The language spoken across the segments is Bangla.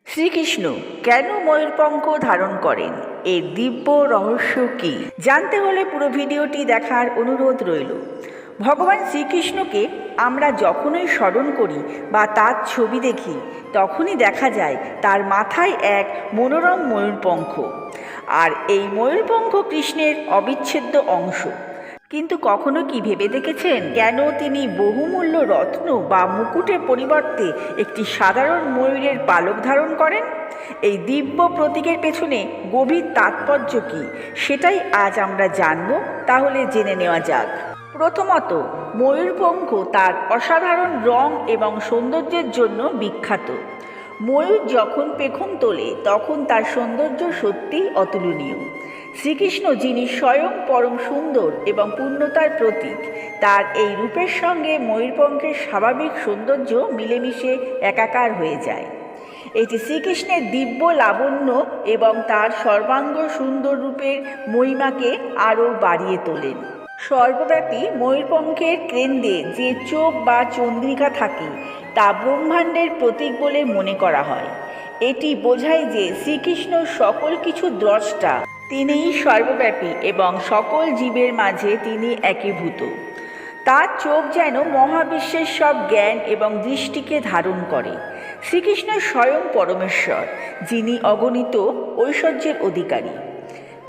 শ্রীকৃষ্ণ কেন ময়ূরপঙ্খ ধারণ করেন, এর দিব্য রহস্য কি জানতে হলে পুরো ভিডিওটি দেখার অনুরোধ রইল। ভগবান শ্রীকৃষ্ণকে আমরা যখনই স্মরণ করি বা তার ছবি দেখি, তখনই দেখা যায় তার মাথায় এক মনোরম ময়ূরপঙ্খ। আর এই ময়ূরপঙ্খ কৃষ্ণের অবিচ্ছেদ্য অংশ। কিন্তু কখনো কি ভেবে দেখেছেন কেন তিনি বহুমূল্য রত্ন বা মুকুটের পরিবর্তে একটি সাধারণ ময়ূরের পালক ধারণ করেন? এই দিব্য প্রতীকের পেছনে গভীর তাৎপর্য কী, সেটাই আজ আমরা জানব। তাহলে জেনে নেওয়া যাক। প্রথমত, ময়ূরপঙ্খ তার অসাধারণ রং এবং সৌন্দর্যের জন্য বিখ্যাত। ময়ূর যখন পেখম তোলে তখন তার সৌন্দর্য সত্যিই অতুলনীয়। শ্রীকৃষ্ণ, যিনি স্বয়ং পরম সুন্দর এবং পূর্ণতার প্রতীক, তার এই রূপের সঙ্গে ময়ূরপঙ্খের স্বাভাবিক সৌন্দর্য মিলেমিশে একাকার হয়ে যায়। এটি শ্রীকৃষ্ণের দিব্য লাবণ্য এবং তার সর্বাঙ্গ সুন্দর রূপের মহিমাকে আরও বাড়িয়ে তোলেন। সর্বব্যাপী ময়ূরপঙ্খের কেন্দ্রে যে চোখ বা চন্দ্রিকা থাকে তা ব্রহ্মাণ্ডের প্রতীক বলে মনে করা হয়। এটি বোঝায় যে শ্রীকৃষ্ণ সকল কিছু দ্রষ্টা, তিনিই সর্বব্যাপী এবং সকল জীবের মাঝে তিনি একীভূত। তার চোখ যেন মহাবিশ্বের সব জ্ঞান এবং দৃষ্টিকে ধারণ করে। শ্রীকৃষ্ণ স্বয়ং পরমেশ্বর, যিনি অগণিত ঐশ্বর্যের অধিকারী।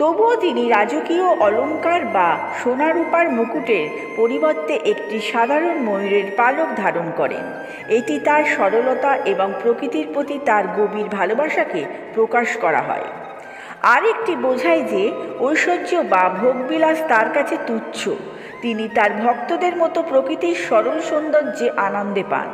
তবুও তিনি রাজকীয় অলঙ্কার বা সোনারূপার মুকুটের পরিবর্তে একটি সাধারণ ময়ূরের পালক ধারণ করেন। এটি তার সরলতা এবং প্রকৃতির প্রতি তার গভীর ভালোবাসাকে প্রকাশ করা হয়। আরেকটি বোঝায় যে ঐশ্বর্য বা ভোগবিলাস তার কাছে তুচ্ছ। তিনি তার ভক্তদের মতো প্রকৃতির সরল সৌন্দর্যে আনন্দে পান।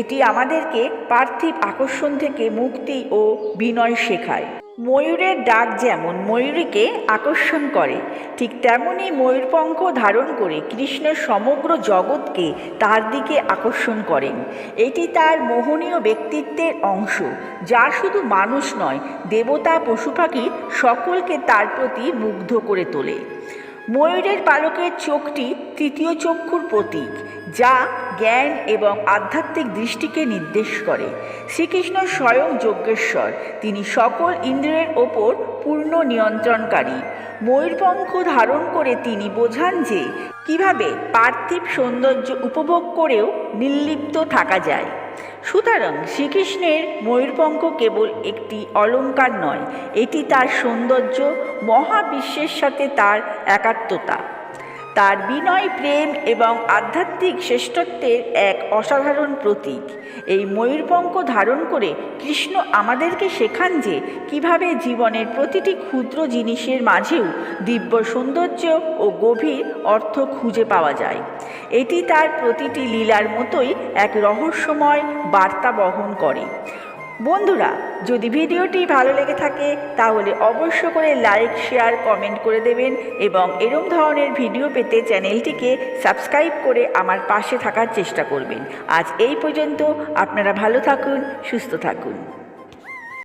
এটি আমাদেরকে পার্থিব আকর্ষণ থেকে মুক্তি ও বিনয় শেখায়। ময়ূরের ডাক যেমন ময়ূরীকে আকর্ষণ করে, ঠিক তেমনি ময়ূরপঙ্খ ধারণ করে কৃষ্ণ সমগ্র জগৎকে তার দিকে আকর্ষণ করেন। এটি তার মোহনীয় ব্যক্তিত্বের অংশ, যা শুধু মানুষ নয়, দেবতা, পশু পাখি সকলকে তার প্রতি মুগ্ধ করে তোলে। ময়ূরের পালকের চোখটি তৃতীয় চক্ষুর প্রতীক, যা জ্ঞান এবং আধ্যাত্মিক দৃষ্টিকে নির্দেশ করে। শ্রীকৃষ্ণ স্বয়ং যজ্ঞেশ্বর, তিনি সকল ইন্দ্রিয়ের ওপর পূর্ণ নিয়ন্ত্রণকারী। ময়ূরপঙ্খ ধারণ করে তিনি বোঝান যে কিভাবে পার্থিব সৌন্দর্য উপভোগ করেও নির্লিপ্ত থাকা যায়। সুতরাং শ্রীকৃষ্ণের ময়ূরপঙ্খ কেবল একটি অলঙ্কার নয়, এটি তার সৌন্দর্য, মহাবিশ্বের সাথে তার একাত্মতা, তার বিনয়, প্রেম এবং আধ্যাত্মিক শ্রেষ্ঠত্বের এক অসাধারণ প্রতীক। এই ময়ূরপঙ্খ ধারণ করে কৃষ্ণ আমাদেরকে শেখান যে কিভাবে জীবনের প্রতিটি ক্ষুদ্র জিনিসের মাঝেও দিব্য সৌন্দর্য ও গভীর অর্থ খুঁজে পাওয়া যায়। এটি তার প্রতিটি লীলার মতোই এক রহস্যময় বার্তা বহন করে। বন্ধুরা, যদি ভিডিওটি ভালো লেগে থাকে তাহলে অবশ্য করে লাইক, শেয়ার, কমেন্ট করে দেবেন এবং এরকম ধরনের ভিডিও পেতে চ্যানেলটিকে সাবস্ক্রাইব করে আমার পাশে থাকার চেষ্টা করবেন। আজ এই পর্যন্ত। আপনারা ভালো থাকুন, সুস্থ থাকুন।